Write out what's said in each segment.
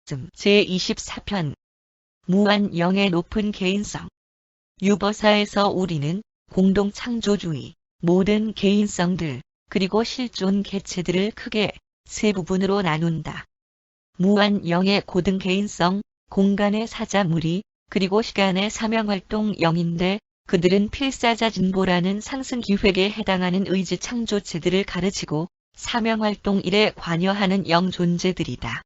제24편 무한 영의 높은 개인성. 유버사에서 우리는 공동 창조주의, 모든 개인성들, 그리고 실존 개체들을 크게 세 부분으로 나눈다. 무한 영의 고등 개인성, 공간의 사자무리, 그리고 시간의 사명활동 영인데 그들은 필사자진보라는 상승기획에 해당하는 의지 창조체들을 가르치고 사명활동 일에 관여하는 영존재들이다.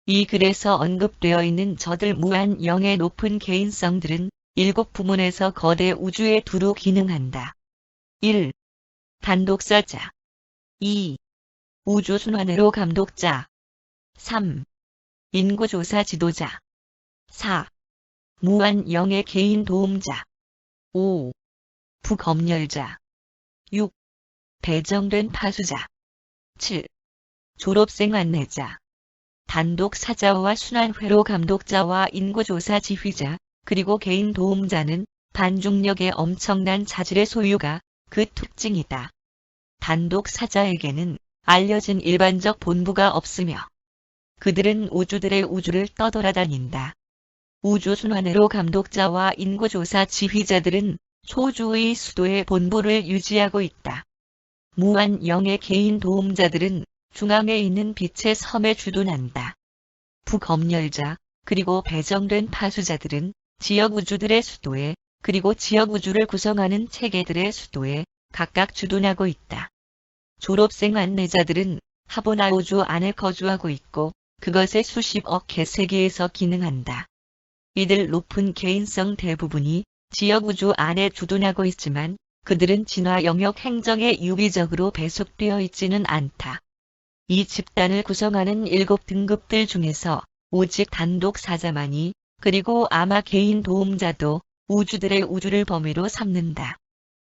이 글에서 언급되어 있는 저들 무한 영의 높은 개인성들은 7부문에서 거대 우주에 두루 기능한다. 1. 단독사자. 2. 우주순환회로 감독자. 3. 인구조사 지도자. 4. 무한 영의 개인 도움자. 5. 부검열자. 6. 배정된 파수자. 7. 졸업생 안내자. 단독 사자와 순환회로 감독자와 인구조사 지휘자, 그리고 개인 도움자는 반중력의 엄청난 자질의 소유가 그 특징이다. 단독 사자에게는 알려진 일반적 본부가 없으며 그들은 우주들의 우주를 떠돌아다닌다. 우주순환회로 감독자와 인구조사 지휘자들은 소주의 수도의 본부를 유지하고 있다. 무한 영의 개인 도움자들은 중앙에 있는 빛의 섬에 주둔한다. 부검열자, 그리고 배정된 파수자들은 지역 우주들의 수도에, 그리고 지역 우주를 구성하는 체계들의 수도에 각각 주둔하고 있다. 졸업생 안내자들은 하보나 우주 안에 거주하고 있고 그것의 수십억 개 세계에서 기능한다. 이들 높은 개인성 대부분이 지역 우주 안에 주둔하고 있지만 그들은 진화 영역 행정에 유기적으로 배속되어 있지는 않다. 이 집단을 구성하는 7등급들 중에서 오직 단독 사자만이, 그리고 아마 개인 도움자도 우주들의 우주를 범위로 삼는다.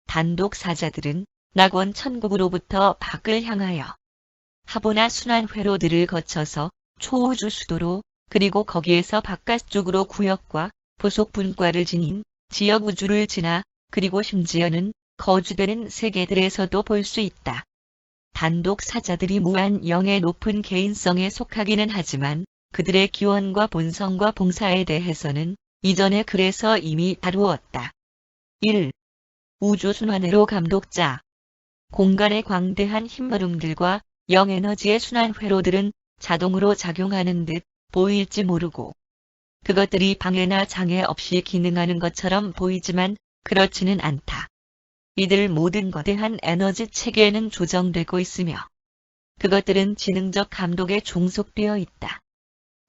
단독 사자들은 낙원 천국으로부터 밖을 향하여 하보나 순환회로들을 거쳐서 초우주 수도로, 그리고 거기에서 바깥쪽으로 구역과 부속 분과를 지닌 지역 우주를 지나, 그리고 심지어는 거주되는 세계들에서도 볼 수 있다. 단독 사자들이 무한 영의 높은 개인성에 속하기는 하지만 그들의 기원과 본성과 봉사에 대해서는 이전의 글에서 이미 다루었다. 1. 우주순환회로 감독자. 공간의 광대한 힘흐름들과 영에너지의 순환회로들은 자동으로 작용하는 듯 보일지 모르고 그것들이 방해나 장애 없이 기능하는 것처럼 보이지만 그렇지는 않다. 이들 모든 거대한 에너지 체계에는 조정되고 있으며 그것들은 지능적 감독에 종속되어 있다.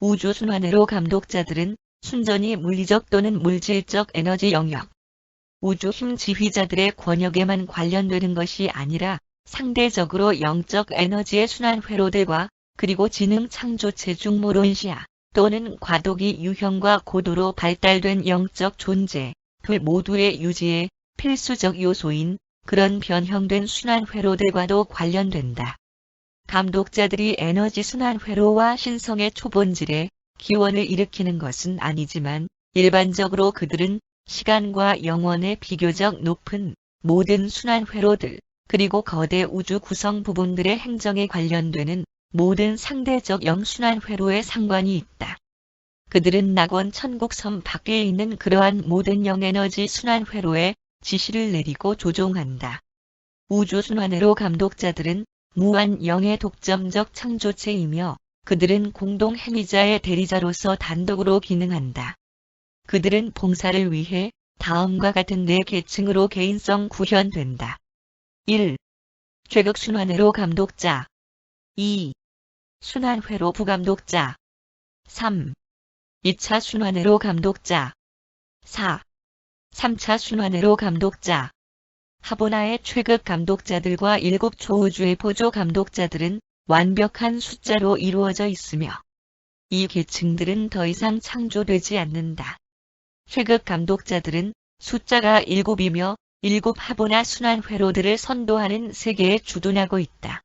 우주순환회로 감독자들은 순전히 물리적 또는 물질적 에너지 영역, 우주 힘 지휘자들의 권역에만 관련되는 것이 아니라 상대적으로 영적 에너지의 순환회로들과 그리고 지능 창조체 중모론시아 또는 과도기 유형과 고도로 발달된 영적 존재, 둘 모두의 유지에 필수적 요소인 그런 변형된 순환회로들과도 관련된다. 감독자들이 에너지 순환회로와 신성의 초본질에 기원을 일으키는 것은 아니지만 일반적으로 그들은 시간과 영원의 비교적 높은 모든 순환회로들, 그리고 거대 우주 구성 부분들의 행정에 관련되는 모든 상대적 영순환회로에 상관이 있다. 그들은 낙원 천국섬 밖에 있는 그러한 모든 영에너지 순환회로에 지시를 내리고 조종한다. 우주순환회로 감독자들은 무한 영의 독점적 창조체이며 그들은 공동 행위자의 대리자로서 단독으로 기능한다. 그들은 봉사를 위해 다음과 같은 4계층으로 개인성 구현된다. 1. 최극순환회로 감독자. 2. 순환회로 부감독자. 3. 2차 순환회로 감독자. 4. 3차 순환회로 감독자. 하보나의 최극 감독자들과 7 초우주의 보조 감독자들은 완벽한 숫자로 이루어져 있으며 이 계층들은 더 이상 창조되지 않는다. 최극 감독자들은 숫자가 7이며 7 하보나 순환회로들을 선도하는 세계에 주둔하고 있다.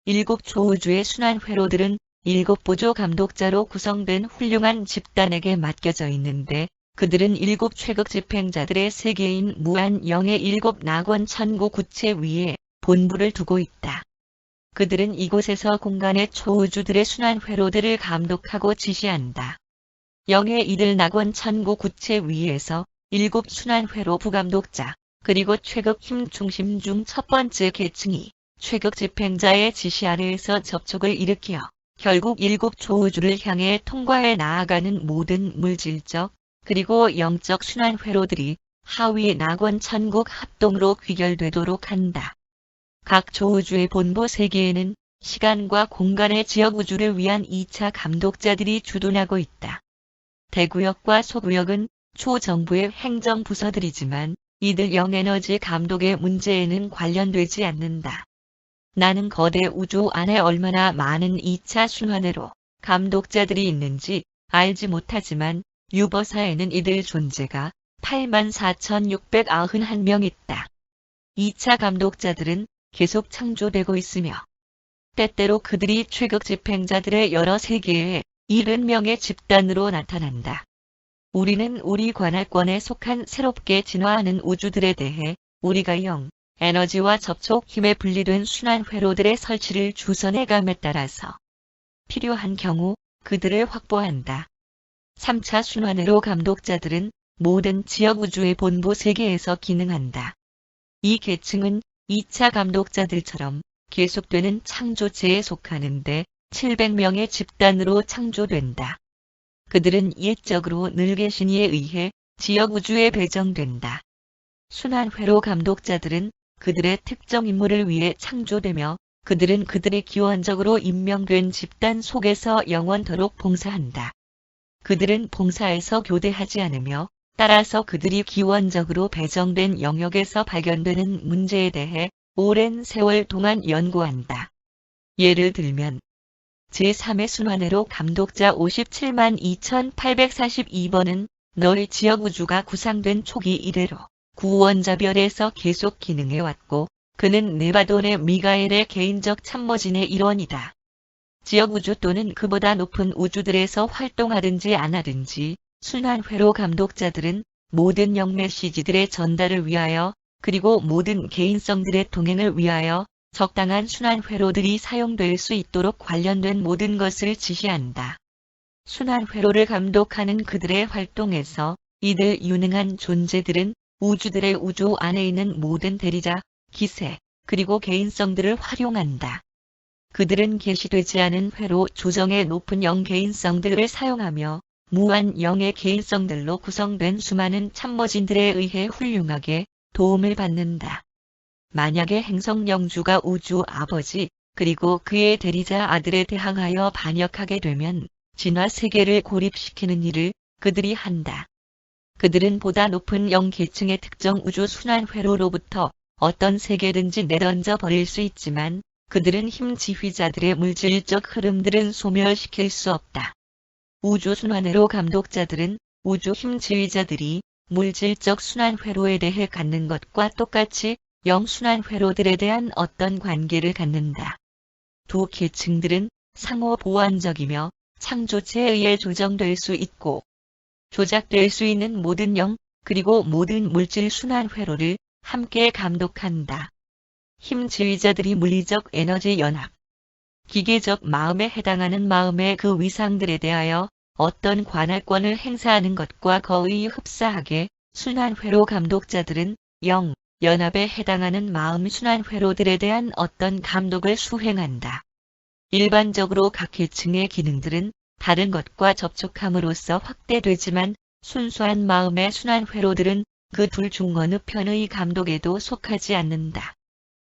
7 초우주의 순환회로들은 7 보조 감독자로 구성된 훌륭한 집단에게 맡겨져 있는데 그들은 7 최극 집행자들의 세계인 무한 영의 7 낙원 천국 구체 위에 본부를 두고 있다. 그들은 이곳에서 공간의 초우주들의 순환 회로들을 감독하고 지시한다. 영의 이들 낙원 천구 구체 위에서 7 순환 회로 부감독자, 그리고 최극 힘 중심 중 첫 번째 계층이 최극 집행자의 지시 아래에서 접촉을 일으켜 결국 7 초우주를 향해 통과해 나아가는 모든 물질적, 그리고 영적 순환 회로들이 하위 낙원 천국 합동으로 귀결되도록 한다. 각 초우주의 본부 세계에는 시간과 공간의 지역 우주를 위한 2차 감독자들이 주둔하고 있다. 대구역과 소구역은 초정부의 행정부서들이지만 이들 영에너지 감독의 문제에는 관련되지 않는다. 나는 거대 우주 안에 얼마나 많은 2차 순환회로 감독자들이 있는지 알지 못하지만 유버사에는 이들 존재가 84,691명 있다. 2차 감독자들은 계속 창조되고 있으며 때때로 그들이 최극 집행자들의 여러 세계에 70명의 집단으로 나타난다. 우리는 우리 관할권에 속한 새롭게 진화하는 우주들에 대해 우리가 영, 에너지와 접촉 힘에 분리된 순환 회로들의 설치를 주선해감에 따라서 필요한 경우 그들을 확보한다. 3차 순환회로 감독자들은 모든 지역 우주의 본부 세계에서 기능한다. 이 계층은 2차 감독자들처럼 계속되는 창조체에 속하는데 700명의 집단으로 창조된다. 그들은 옛적으로 늘개신이에 의해 지역 우주에 배정된다. 순환회로 감독자들은 그들의 특정 임무를 위해 창조되며 그들은 그들의 기원적으로 임명된 집단 속에서 영원토록 봉사한다. 그들은 봉사에서 교대하지 않으며 따라서 그들이 기원적으로 배정된 영역에서 발견되는 문제에 대해 오랜 세월 동안 연구한다. 예를 들면 제3의 순환회로 감독자 572,842번은 너의 지역 우주가 구상된 초기 이래로 구원자별에서 계속 기능해왔고 그는 네바돈의 미가엘의 개인적 참모진의 일원이다. 지역 우주 또는 그보다 높은 우주들에서 활동하든지 안 하든지 순환회로 감독자들은 모든 영 메시지들의 전달을 위하여 그리고 모든 개인성들의 동행을 위하여 적당한 순환 회로들이 사용될 수 있도록 관련된 모든 것을 지시한다. 순환 회로를 감독하는 그들의 활동에서 이들 유능한 존재들은 우주들의 우주 안에 있는 모든 대리자, 기세, 그리고 개인성들을 활용한다. 그들은 계시되지 않은 회로 조정의 높은 영 개인성들을 사용하며 무한 영의 개인성들로 구성된 수많은 참모진들에 의해 훌륭하게 도움을 받는다. 만약에 행성 영주가 우주 아버지 그리고 그의 대리자 아들에 대항하여 반역하게 되면 진화 세계를 고립시키는 일을 그들이 한다. 그들은 보다 높은 영 계층의 특정 우주 순환 회로로부터 어떤 세계든지 내던져 버릴 수 있지만 그들은 힘 지휘자들의 물질적 흐름들은 소멸시킬 수 없다. 우주 순환회로 감독자들은 우주 힘 지휘자들이 물질적 순환 회로에 대해 갖는 것과 똑같이 영 순환 회로들에 대한 어떤 관계를 갖는다. 두 계층들은 상호 보완적이며 창조체에 의해 조정될 수 있고 조작될 수 있는 모든 영 그리고 모든 물질 순환 회로를 함께 감독한다. 힘 지휘자들이 물리적 에너지 연합, 기계적 마음에 해당하는 마음의 그 위상들에 대하여 어떤 관할권을 행사하는 것과 거의 흡사하게 순환회로 감독자들은 영, 연합에 해당하는 마음 순환회로들에 대한 어떤 감독을 수행한다. 일반적으로 각 계층의 기능들은 다른 것과 접촉함으로써 확대되지만 순수한 마음의 순환회로들은 그 둘 중 어느 편의 감독에도 속하지 않는다.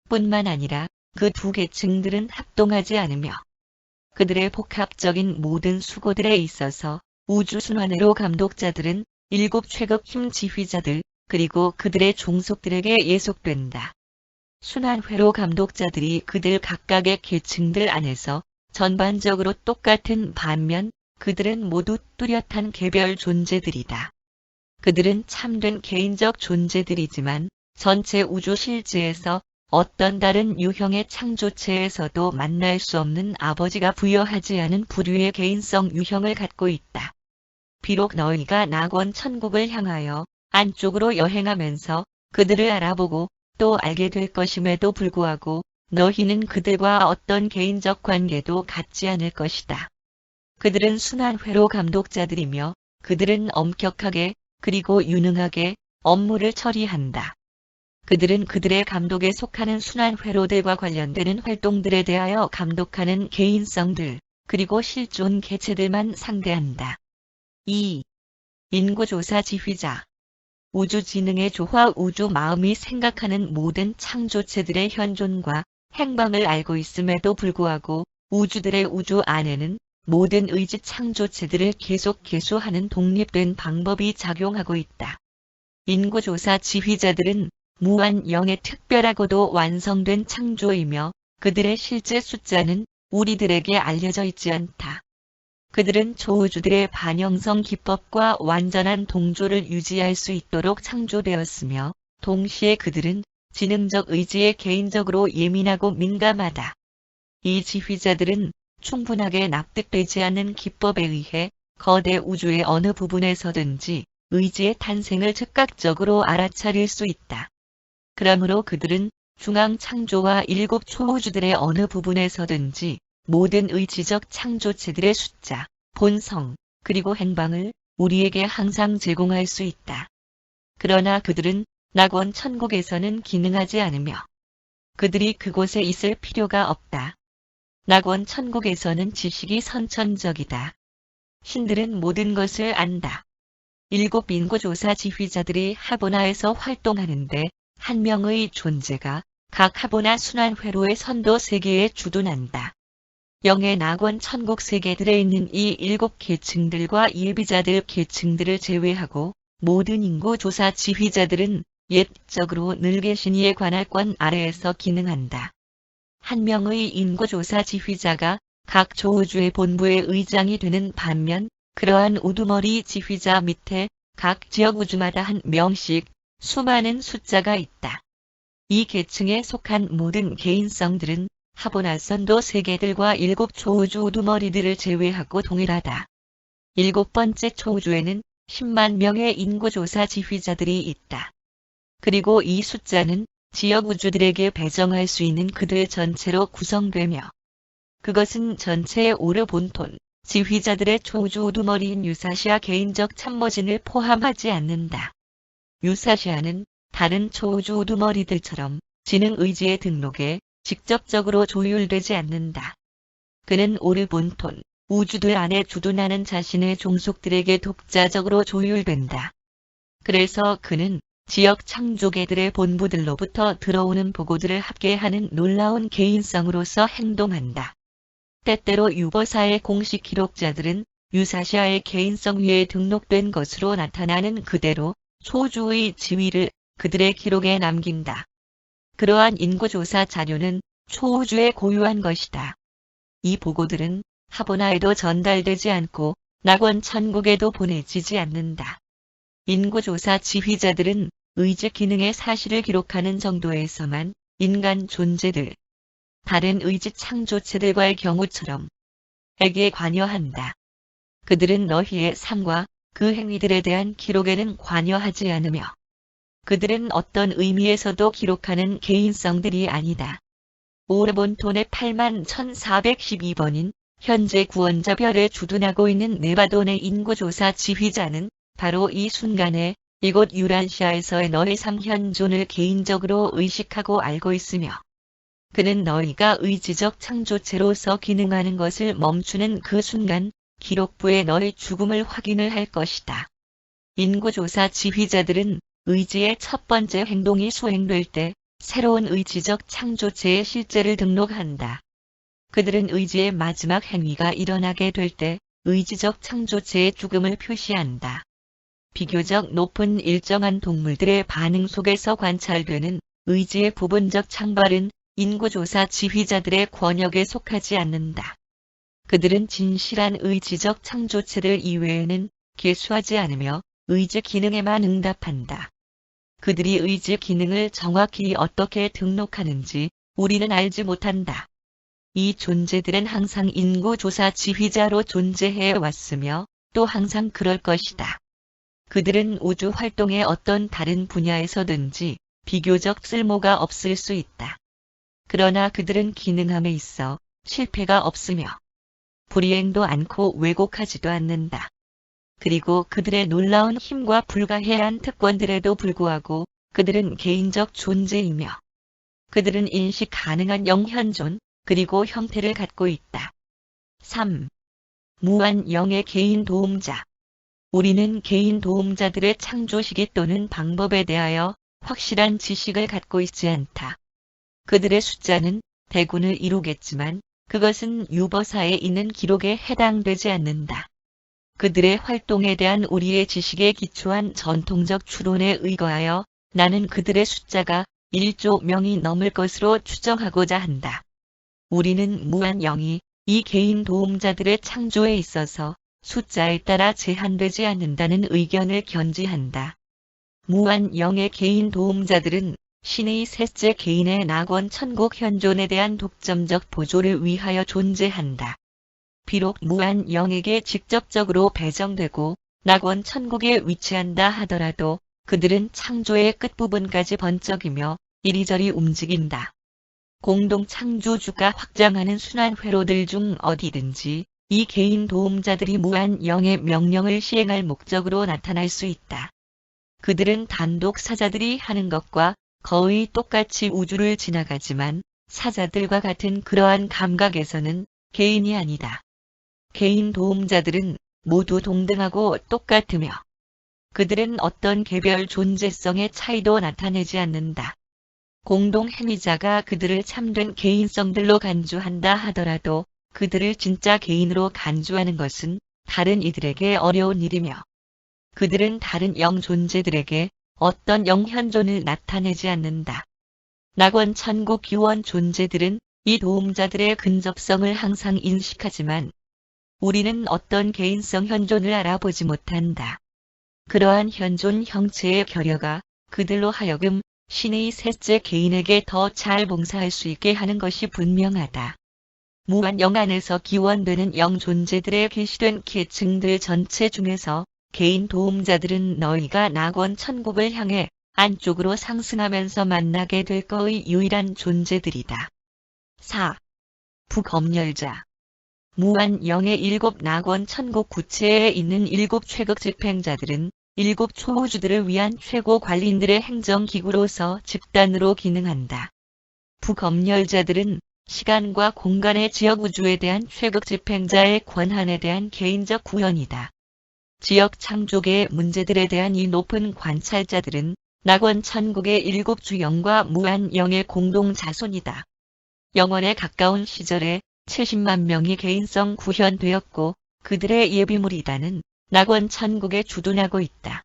뿐만 아니라 그 두 계층들은 합동하지 않으며 그들의 복합적인 모든 수고들에 있어서 우주순환회로 감독자들은 7 최극 힘 지휘자들 그리고 그들의 종속들에게 예속된다. 순환회로 감독자들이 그들 각각의 계층들 안에서 전반적으로 똑같은 반면 그들은 모두 뚜렷한 개별 존재들이다. 그들은 참된 개인적 존재들이지만 전체 우주 실제에서 어떤 다른 유형의 창조체에서도 만날 수 없는 아버지가 부여하지 않은 부류의 개인성 유형을 갖고 있다. 비록 너희가 낙원 천국을 향하여 안쪽으로 여행하면서 그들을 알아보고 또 알게 될 것임에도 불구하고 너희는 그들과 어떤 개인적 관계도 갖지 않을 것이다. 그들은 순한 회로 감독자들이며 그들은 엄격하게 그리고 유능하게 업무를 처리한다. 그들은 그들의 감독에 속하는 순한 회로들과 관련되는 활동들에 대하여 감독하는 개인성들, 그리고 실존 개체들만 상대한다. 2. 인구조사 지휘자. 우주지능의 조화 우주 마음이 생각하는 모든 창조체들의 현존과 행방을 알고 있음에도 불구하고 우주들의 우주 안에는 모든 의지 창조체들을 계속 계수하는 독립된 방법이 작용하고 있다. 인구조사 지휘자들은 무한 영의 특별하고도 완성된 창조이며 그들의 실제 숫자는 우리들에게 알려져 있지 않다. 그들은 초우주들의 반영성 기법과 완전한 동조를 유지할 수 있도록 창조되었으며 동시에 그들은 지능적 의지에 개인적으로 예민하고 민감하다. 이 지휘자들은 충분하게 납득되지 않는 기법에 의해 거대 우주의 어느 부분에서든지 의지의 탄생을 즉각적으로 알아차릴 수 있다. 그러므로 그들은 중앙 창조와 7 초우주들의 어느 부분에서든지 모든 의지적 창조체들의 숫자, 본성, 그리고 행방을 우리에게 항상 제공할 수 있다. 그러나 그들은 낙원 천국에서는 기능하지 않으며 그들이 그곳에 있을 필요가 없다. 낙원 천국에서는 지식이 선천적이다. 신들은 모든 것을 안다. 7 인구조사 지휘자들이 하보나에서 활동하는데 한 명의 존재가 각 하보나 순환 회로의 선도 세계에 주둔한다. 영의 낙원 천국 세계들에 있는 이 7 계층들과 예비자들 계층들을 제외하고 모든 인구조사 지휘자들은 예적으로 늘 계신이의 관할권 아래에서 기능한다. 한 명의 인구조사 지휘자가 각 조우주의 본부의 의장이 되는 반면 그러한 우두머리 지휘자 밑에 각 지역 우주마다 한 명씩 수많은 숫자가 있다. 이 계층에 속한 모든 개인성들은 하보나 선도 세계들과 7 초우주 우두머리들을 제외하고 동일하다. 7번째 초우주에는 10만 명의 인구조사 지휘자들이 있다. 그리고 이 숫자는 지역 우주들에게 배정할 수 있는 그들 전체로 구성되며 그것은 전체의 오르 본톤, 지휘자들의 초우주 우두머리인 유사시아 개인적 참모진을 포함하지 않는다. 유사시아는 다른 초우주 우두머리들처럼 지능 의지의 등록에 직접적으로 조율되지 않는다. 그는 오르 본톤, 우주들 안에 주둔하는 자신의 종속들에게 독자적으로 조율된다. 그래서 그는 지역 창조계들의 본부들로부터 들어오는 보고들을 합계하는 놀라운 개인성으로서 행동한다. 때때로 유보사의 공식 기록자들은 유사시아의 개인성 위에 등록된 것으로 나타나는 그대로 초주의 지위를 그들의 기록에 남긴다. 그러한 인구조사 자료는 초우주에 고유한 것이다. 이 보고들은 하보나에도 전달되지 않고 낙원 천국에도 보내지지 않는다. 인구조사 지휘자들은 의지 기능의 사실을 기록하는 정도에서만 인간 존재들, 다른 의지 창조체들과의 경우처럼 에게 관여한다. 그들은 너희의 삶과 그 행위들에 대한 기록에는 관여하지 않으며 그들은 어떤 의미에서도 기록하는 개인성들이 아니다. 오르본톤의 81,412번인 현재 구원자별에 주둔하고 있는 네바돈의 인구조사 지휘자는 바로 이 순간에 이곳 유란시아에서의 너희 삶 현존을 개인적으로 의식하고 알고 있으며 그는 너희가 의지적 창조체로서 기능하는 것을 멈추는 그 순간 기록부에 너희 죽음을 확인을 할 것이다. 인구조사 지휘자들은 의지의 첫 번째 행동이 수행될 때 새로운 의지적 창조체의 실제를 등록한다. 그들은 의지의 마지막 행위가 일어나게 될 때 의지적 창조체의 죽음을 표시한다. 비교적 높은 일정한 동물들의 반응 속에서 관찰되는 의지의 부분적 창발은 인구조사 지휘자들의 권역에 속하지 않는다. 그들은 진실한 의지적 창조체들 이외에는 계수하지 않으며 의지 기능에만 응답한다. 그들이 의지 기능을 정확히 어떻게 등록하는지 우리는 알지 못한다. 이 존재들은 항상 인구조사 지휘자로 존재해 왔으며 또 항상 그럴 것이다. 그들은 우주 활동의 어떤 다른 분야에서든지 비교적 쓸모가 없을 수 있다. 그러나 그들은 기능함에 있어 실패가 없으며 불이행도 않고 왜곡하지도 않는다. 그리고 그들의 놀라운 힘과 불가해한 특권들에도 불구하고 그들은 개인적 존재이며 그들은 인식 가능한 영현존 그리고 형태를 갖고 있다. 3. 무한 영의 개인 도움자. 우리는 개인 도움자들의 창조 시기 또는 방법에 대하여 확실한 지식을 갖고 있지 않다. 그들의 숫자는 대군을 이루겠지만 그것은 유버사에 있는 기록에 해당되지 않는다. 그들의 활동에 대한 우리의 지식에 기초한 전통적 추론에 의거하여 나는 그들의 숫자가 1조 명이 넘을 것으로 추정하고자 한다. 우리는 무한 영이 이 개인 도움자들의 창조에 있어서 숫자에 따라 제한되지 않는다는 의견을 견지한다. 무한 영의 개인 도움자들은 신의 셋째 개인의 낙원 천국 현존에 대한 독점적 보조를 위하여 존재한다. 비록 무한 영에게 직접적으로 배정되고 낙원 천국에 위치한다 하더라도 그들은 창조의 끝부분까지 번쩍이며 이리저리 움직인다. 공동 창조주가 확장하는 순환 회로들 중 어디든지 이 개인 도움자들이 무한 영의 명령을 시행할 목적으로 나타날 수 있다. 그들은 단독 사자들이 하는 것과 거의 똑같이 우주를 지나가지만 사자들과 같은 그러한 감각에서는 개인이 아니다. 개인 도움자들은 모두 동등하고 똑같으며 그들은 어떤 개별 존재성의 차이도 나타내지 않는다. 공동 행위자가 그들을 참된 개인성들로 간주한다 하더라도 그들을 진짜 개인으로 간주하는 것은 다른 이들에게 어려운 일이며 그들은 다른 영 존재들에게 어떤 영현존을 나타내지 않는다. 낙원 천국 유원 존재들은 이 도움자들의 근접성을 항상 인식하지만 우리는 어떤 개인성 현존을 알아보지 못한다. 그러한 현존 형체의 결여가 그들로 하여금 신의 셋째 개인에게 더 잘 봉사할 수 있게 하는 것이 분명하다. 무한 영 안에서 기원되는 영 존재들의 계시된 계층들 전체 중에서 개인 도움자들은 너희가 낙원 천국을 향해 안쪽으로 상승하면서 만나게 될 거의 유일한 존재들이다. 4. 북검열자. 무한 영의 7 낙원 천국 구체에 있는 7 최극 집행자들은 7 초우주들을 위한 최고 관리인들의 행정기구로서 집단으로 기능한다. 북검열자들은 시간과 공간의 지역우주에 대한 최극 집행자의 권한에 대한 개인적 구현이다. 지역 창조계의 문제들에 대한 이 높은 관찰자들은 낙원 천국의 7 주영과 무한 영의 공동 자손이다. 영원에 가까운 시절에 70만 명이 개인성 구현되었고 그들의 예비물이다는 낙원 천국에 주둔하고 있다.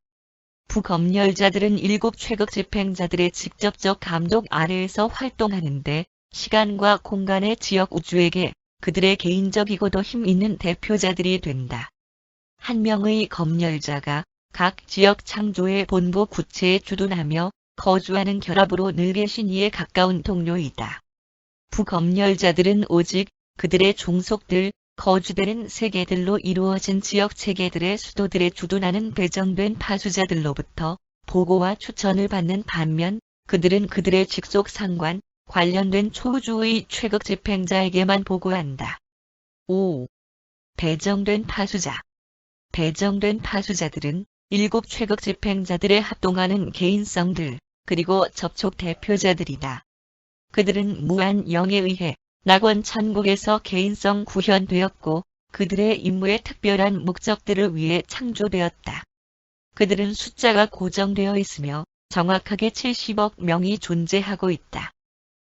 북검열자들은 7 최극 집행자들의 직접적 감독 아래에서 활동하는데 시간과 공간의 지역 우주에게 그들의 개인적이고도 힘 있는 대표자들이 된다. 한 명의 검열자가 각 지역 창조의 본부 구체에 주둔하며 거주하는 결합으로 늘 계신 이에 가까운 동료이다. 북검열자들은 오직 그들의 종속들, 거주되는 세계들로 이루어진 지역 체계들의 수도들에 주둔하는 배정된 파수자들로부터 보고와 추천을 받는 반면 그들은 그들의 직속 상관, 관련된 초우주의 최극 집행자에게만 보고한다. 5. 배정된 파수자. 배정된 파수자들은 7 최극 집행자들의 합동하는 개인성들, 그리고 접촉 대표자들이다. 그들은 무한 영에 의해 낙원 천국에서 개인성 구현되었고 그들의 임무의 특별한 목적들을 위해 창조되었다. 그들은 숫자가 고정되어 있으며 정확하게 70억 명이 존재하고 있다.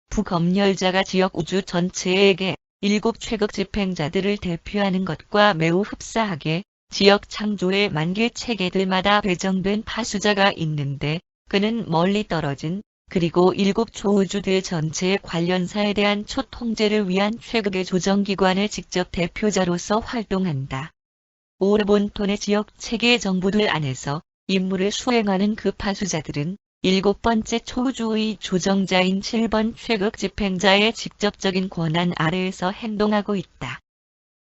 북검열자가 지역 우주 전체에게 7 최극 집행자들을 대표하는 것과 매우 흡사하게 지역 창조의 만개 체계들마다 배정된 파수자가 있는데 그는 멀리 떨어진 그리고 7 초우주들 전체의 관련사에 대한 초통제를 위한 최극의 조정기관의 직접 대표자로서 활동한다. 오르본톤의 지역 체계 정부들 안에서 임무를 수행하는 그 파수자들은 7번째 초우주의 조정자인 7번 최극 집행자의 직접적인 권한 아래에서 행동하고 있다.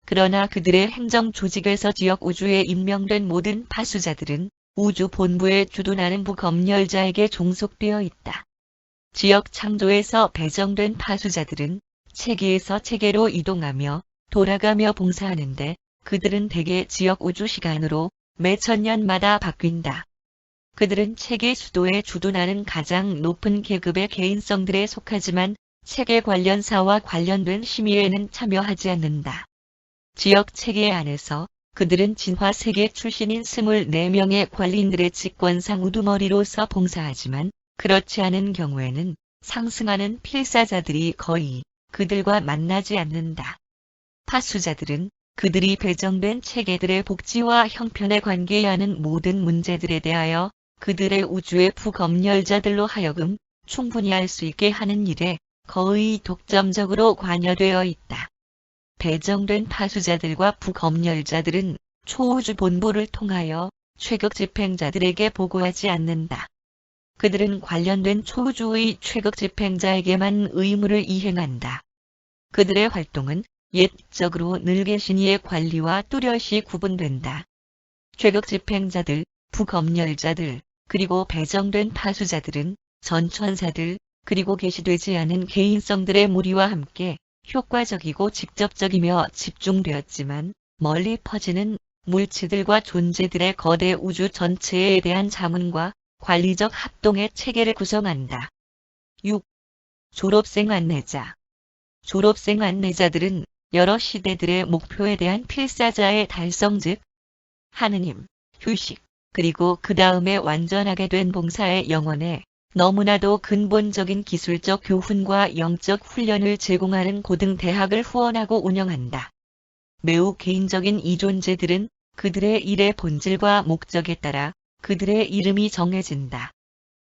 그러나 그들의 행정 조직에서 지역 우주에 임명된 모든 파수자들은 우주 본부에 주둔하는 북검열자에게 종속되어 있다. 지역 창조에서 배정된 파수자들은 체계에서 체계로 이동하며 돌아가며 봉사하는데 그들은 대개 지역 우주 시간으로 매 천년마다 바뀐다. 그들은 체계 수도에 주둔하는 가장 높은 계급의 개인성들에 속하지만 체계 관련사와 관련된 심의에는 참여하지 않는다. 지역 체계 안에서 그들은 진화 세계 출신인 24명의 관리인들의 직권상 우두머리로서 봉사하지만 그렇지 않은 경우에는 상승하는 필사자들이 거의 그들과 만나지 않는다. 파수자들은 그들이 배정된 체계들의 복지와 형편에 관계하는 모든 문제들에 대하여 그들의 우주의 부검열자들로 하여금 충분히 알 수 있게 하는 일에 거의 독점적으로 관여되어 있다. 배정된 파수자들과 부검열자들은 초우주 본부를 통하여 최극 집행자들에게 보고하지 않는다. 그들은 관련된 초우주의 최극 집행자에게만 의무를 이행한다. 그들의 활동은 예적으로 늘 계신이의 관리와 뚜렷이 구분된다. 최극 집행자들, 부검열자들, 그리고 배정된 파수자들은 전천사들, 그리고 계시되지 않은 개인성들의 무리와 함께 효과적이고 직접적이며 집중되었지만 멀리 퍼지는 물체들과 존재들의 거대 우주 전체에 대한 자문과 관리적 합동의 체계를 구성한다. 6. 졸업생 안내자. 졸업생 안내자들은 여러 시대들의 목표에 대한 필사자의 달성 즉 하느님, 휴식, 그리고 그 다음에 완전하게 된 봉사의 영혼에 너무나도 근본적인 기술적 교훈과 영적 훈련을 제공하는 고등대학을 후원하고 운영한다. 매우 개인적인 이 존재들은 그들의 일의 본질과 목적에 따라 그들의 이름이 정해진다.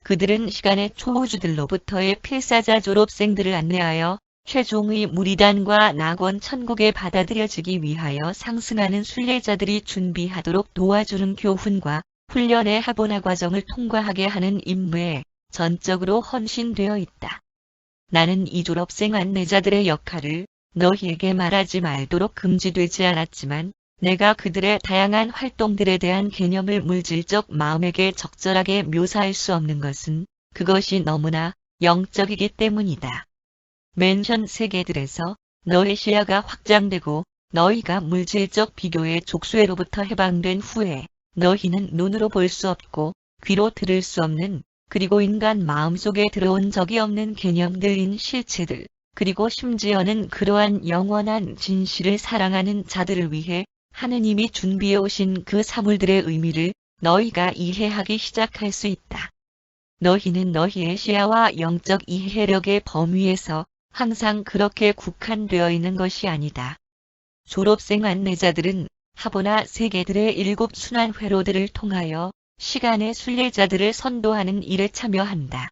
그들은 시간의 초우주들로부터의 필사자 졸업생들을 안내하여 최종의 무리단과 낙원 천국에 받아들여지기 위하여 상승하는 순례자들이 준비하도록 도와주는 교훈과 훈련의 하보나 과정을 통과하게 하는 임무에 전적으로 헌신되어 있다. 나는 이 졸업생 안내자들의 역할을 너희에게 말하지 말도록 금지되지 않았지만 내가 그들의 다양한 활동들에 대한 개념을 물질적 마음에게 적절하게 묘사할 수 없는 것은 그것이 너무나 영적이기 때문이다. 맨션 세계들에서 너의 시야가 확장되고 너희가 물질적 비교의 족쇄로부터 해방된 후에 너희는 눈으로 볼 수 없고 귀로 들을 수 없는 그리고 인간 마음속에 들어온 적이 없는 개념들인 실체들 그리고 심지어는 그러한 영원한 진실을 사랑하는 자들을 위해 하느님이 준비해 오신 그 사물들의 의미를 너희가 이해하기 시작할 수 있다. 너희는 너희의 시야와 영적 이해력의 범위에서 항상 그렇게 국한되어 있는 것이 아니다. 졸업생 안내자들은 하보나 세계들의 7 순환 회로들을 통하여 시간의 순례자들을 선도하는 일에 참여한다.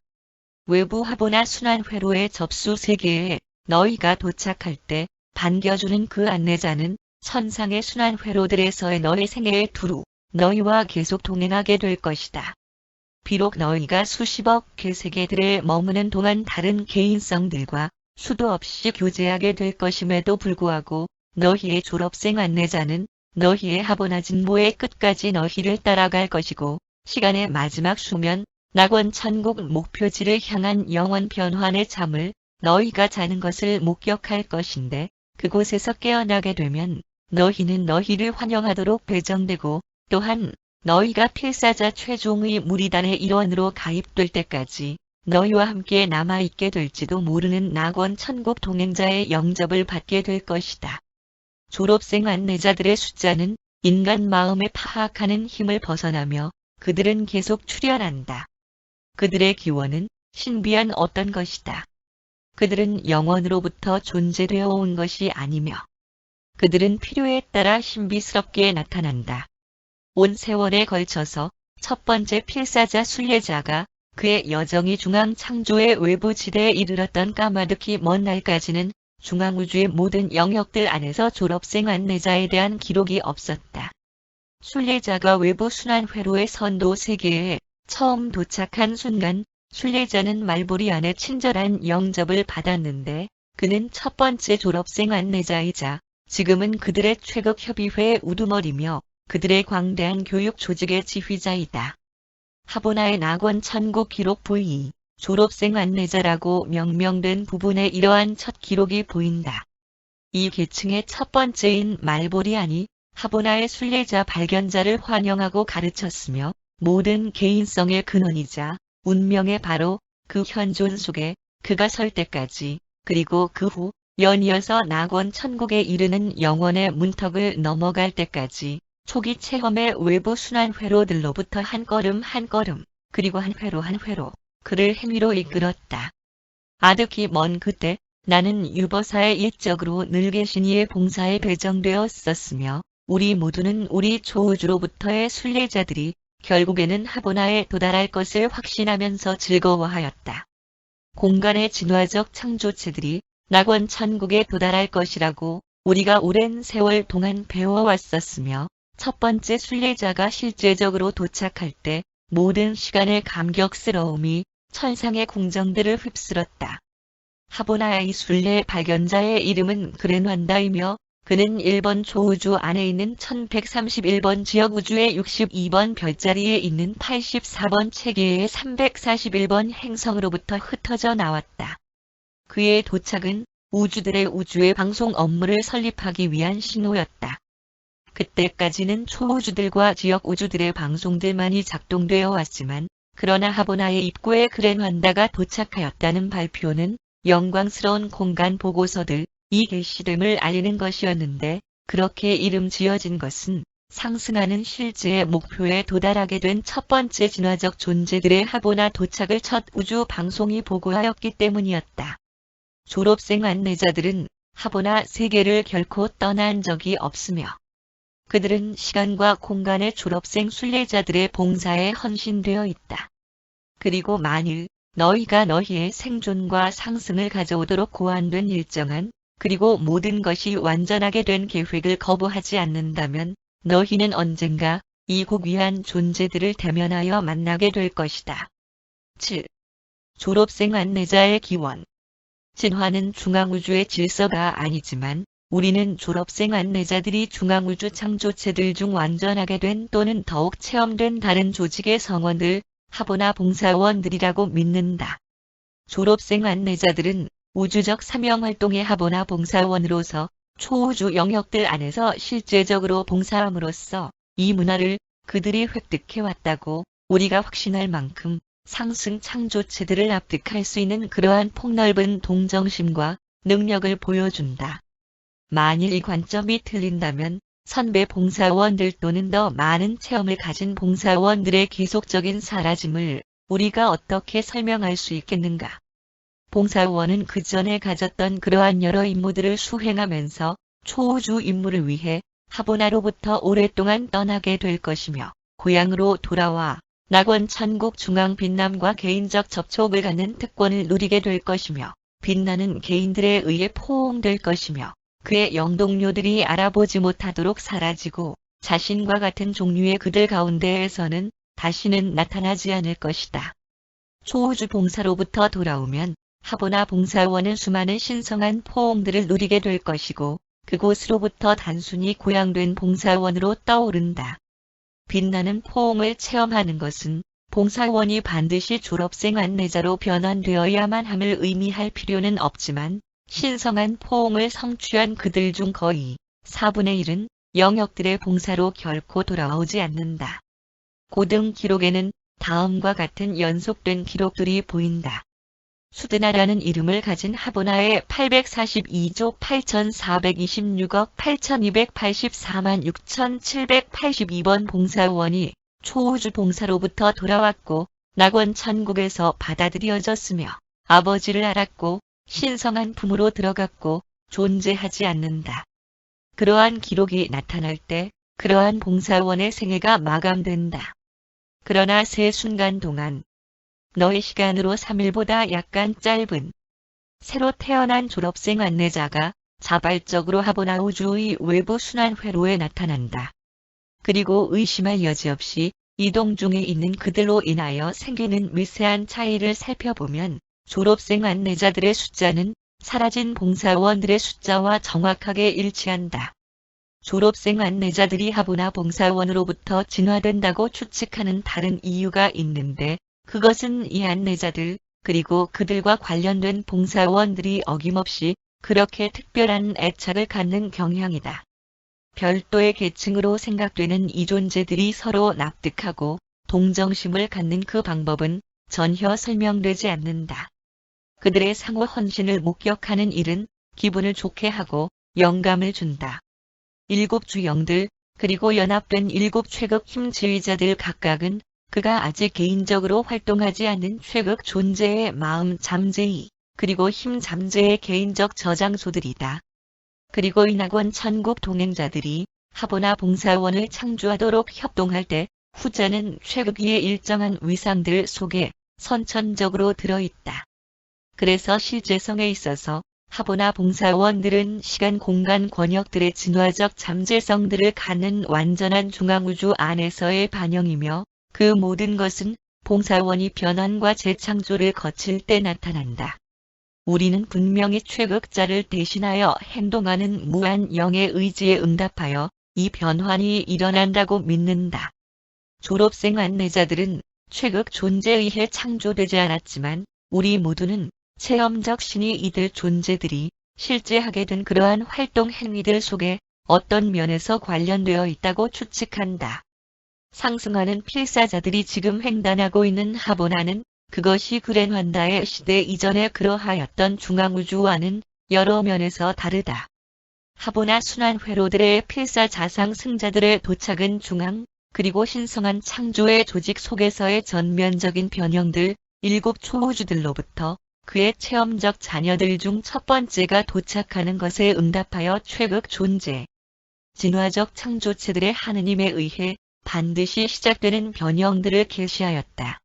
외부 하보나 순환 회로의 접수 세계에 너희가 도착할 때 반겨주는 그 안내자는 천상의 순환 회로들에서의 너의 생애에 두루 너희와 계속 동행하게 될 것이다. 비록 너희가 수십억 개 세계들에 머무는 동안 다른 개인성들과 수도 없이 교제하게 될 것임에도 불구하고 너희의 졸업생 안내자는 너희의 하보나 진보의 끝까지 너희를 따라갈 것이고 시간의 마지막 수면, 낙원 천국 목표지를 향한 영원 변환의 잠을 너희가 자는 것을 목격할 것인데 그곳에서 깨어나게 되면 너희는 너희를 환영하도록 배정되고 또한 너희가 필사자 최종의 무리단의 일원으로 가입될 때까지 너희와 함께 남아있게 될지도 모르는 낙원 천국 동행자의 영접을 받게 될 것이다. 졸업생 안내자들의 숫자는 인간 마음에 파악하는 힘을 벗어나며 그들은 계속 출현한다. 그들의 기원은 신비한 어떤 것이다. 그들은 영원으로부터 존재되어 온 것이 아니며 그들은 필요에 따라 신비스럽게 나타난다. 온 세월에 걸쳐서 첫 번째 필사자 순례자가 그의 여정이 중앙 창조의 외부 지대에 이르렀던 까마득히 먼 날까지는 중앙우주의 모든 영역들 안에서 졸업생 안내자에 대한 기록이 없었다. 순례자가 외부 순환 회로의 선도 세계에 처음 도착한 순간 순례자는 말보리 안에 친절한 영접을 받았는데 그는 첫 번째 졸업생 안내자이자 지금은 그들의 최극 협의회의 우두머리며 그들의 광대한 교육 조직의 지휘자이다. 하보나의 낙원 천국 기록 V 졸업생 안내자라고 명명된 부분에 이러한 첫 기록이 보인다. 이 계층의 첫 번째인 말보리안이 하보나의 순례자 발견자를 환영하고 가르쳤으며 모든 개인성의 근원이자 운명의 바로 그 현존 속에 그가 설 때까지 그리고 그 후 연이어서 낙원 천국에 이르는 영원의 문턱을 넘어갈 때까지 초기 체험의 외부 순환 회로들로부터 한 걸음 한 걸음 그리고 한 회로 한 회로 그를 행위로 이끌었다. 아득히 먼 그때 나는 유버사의 옛적으로 늘 계신 이의 봉사에 배정되었었으며 우리 모두는 우리 초우주로부터의 순례자들이 결국에는 하보나에 도달할 것을 확신하면서 즐거워하였다. 공간의 진화적 창조체들이 낙원 천국에 도달할 것이라고 우리가 오랜 세월 동안 배워왔었으며 첫 번째 순례자가 실제적으로 도착할 때 모든 시간의 감격스러움이 천상의 궁정들을 휩쓸었다. 하보나의 순례 발견자의 이름은 그랜환다이며 그는 1번 초우주 안에 있는 1131번 지역우주의 62번 별자리에 있는 84번 체계의 341번 행성으로부터 흩어져 나왔다. 그의 도착은 우주들의 우주의 방송 업무를 설립하기 위한 신호였다. 그때까지는 초우주들과 지역우주들의 방송들만이 작동되어 왔지만 그러나 하보나의 입구에 그랜환다가 도착하였다는 발표는 영광스러운 공간 보고서들, 이 계시됨을 알리는 것이었는데 그렇게 이름 지어진 것은 상승하는 실제의 목표에 도달하게 된 첫 번째 진화적 존재들의 하보나 도착을 첫 우주 방송이 보고하였기 때문이었다. 졸업생 안내자들은 하보나 세계를 결코 떠난 적이 없으며 그들은 시간과 공간의 졸업생 순례자들의 봉사에 헌신되어 있다. 그리고 만일 너희가 너희의 생존과 상승을 가져오도록 고안된 일정한 그리고 모든 것이 완전하게 된 계획을 거부하지 않는다면 너희는 언젠가 이 고귀한 존재들을 대면하여 만나게 될 것이다. 7. 졸업생 안내자의 기원. 진화는 중앙우주의 질서가 아니지만 우리는 졸업생 안내자들이 중앙우주 창조체들 중 완전하게 된 또는 더욱 체험된 다른 조직의 성원들, 하보나 봉사원들이라고 믿는다. 졸업생 안내자들은 우주적 사명활동의 하보나 봉사원으로서 초우주 영역들 안에서 실제적으로 봉사함으로써 이 문화를 그들이 획득해왔다고 우리가 확신할 만큼 상승 창조체들을 납득할 수 있는 그러한 폭넓은 동정심과 능력을 보여준다. 만일 이 관점이 틀린다면 선배 봉사원들 또는 더 많은 체험을 가진 봉사원들의 계속적인 사라짐을 우리가 어떻게 설명할 수 있겠는가? 봉사원은 그 전에 가졌던 그러한 여러 임무들을 수행하면서 초우주 임무를 위해 하보나로부터 오랫동안 떠나게 될 것이며 고향으로 돌아와 낙원 천국 중앙 빛남과 개인적 접촉을 갖는 특권을 누리게 될 것이며 빛나는 개인들에 의해 포옹될 것이며 그의 영동료들이 알아보지 못하도록 사라지고 자신과 같은 종류의 그들 가운데에서는 다시는 나타나지 않을 것이다. 초우주 봉사로부터 돌아오면 하보나 봉사원은 수많은 신성한 포옹들을 누리게 될 것이고 그곳으로부터 단순히 고양된 봉사원으로 떠오른다. 빛나는 포옹을 체험하는 것은 봉사원이 반드시 졸업생 안내자로 변환되어야만 함을 의미할 필요는 없지만 신성한 포옹을 성취한 그들 중 거의 4분의 1은 영역들의 봉사로 결코 돌아오지 않는다. 고등 기록에는 다음과 같은 연속된 기록들이 보인다. 수드나라는 이름을 가진 하보나의 842조 8426억 8284만 6782번 봉사원이 초우주 봉사로부터 돌아왔고 낙원 천국에서 받아들여졌으며 아버지를 알았고 신성한 품으로 들어갔고 존재하지 않는다. 그러한 기록이 나타날 때 그러한 봉사원의 생애가 마감된다. 그러나 세 순간 동안 너의 시간으로 3일보다 약간 짧은 새로 태어난 졸업생 안내자가 자발적으로 하보나 우주의 외부 순환 회로에 나타난다. 그리고 의심할 여지 없이 이동 중에 있는 그들로 인하여 생기는 미세한 차이를 살펴보면 졸업생 안내자들의 숫자는 사라진 봉사원들의 숫자와 정확하게 일치한다. 졸업생 안내자들이 하보나 봉사원으로부터 진화된다고 추측하는 다른 이유가 있는데 그것은 이 안내자들, 그리고 그들과 관련된 봉사원들이 어김없이 그렇게 특별한 애착을 갖는 경향이다. 별도의 계층으로 생각되는 이 존재들이 서로 납득하고 동정심을 갖는 그 방법은 전혀 설명되지 않는다. 그들의 상호 헌신을 목격하는 일은 기분을 좋게 하고 영감을 준다. 7주영들, 그리고 연합된 7최극 힘 지휘자들 각각은 그가 아직 개인적으로 활동하지 않은 최극 존재의 마음 잠재의, 그리고 힘 잠재의 개인적 저장소들이다. 그리고 인하권 천국 동행자들이 하보나 봉사원을 창조하도록 협동할 때 후자는 최극위의 일정한 위상들 속에 선천적으로 들어있다. 그래서 실제성에 있어서 하보나 봉사원들은 시간 공간 권역들의 진화적 잠재성들을 갖는 완전한 중앙우주 안에서의 반영이며 그 모든 것은 봉사원이 변환과 재창조를 거칠 때 나타난다. 우리는 분명히 최극자를 대신하여 행동하는 무한 영의 의지에 응답하여 이 변환이 일어난다고 믿는다. 졸업생 안내자들은 최극 존재에 의해 창조되지 않았지만 우리 모두는 체험적 신이 이들 존재들이 실제 하게 된 그러한 활동 행위들 속에 어떤 면에서 관련되어 있다고 추측한다. 상승하는 필사자들이 지금 횡단하고 있는 하보나는 그것이 그랜환다의 시대 이전에 그러하였던 중앙우주와는 여러 면에서 다르다. 하보나 순환회로들의 필사 자상 승자들의 도착은 중앙, 그리고 신성한 창조의 조직 속에서의 전면적인 변형들, 7 초우주들로부터 그의 체험적 자녀들 중 첫 번째가 도착하는 것에 응답하여 최극 존재, 진화적 창조체들의 하느님에 의해 반드시 시작되는 변형들을 계시하였다.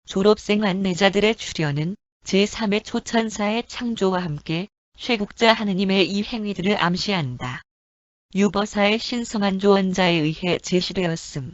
졸업생 안내자들의 출현은 제3의 초천사의 창조와 함께 최국자 하느님의 이 행위들을 암시한다. 유버사의 신성한 조언자에 의해 제시되었음.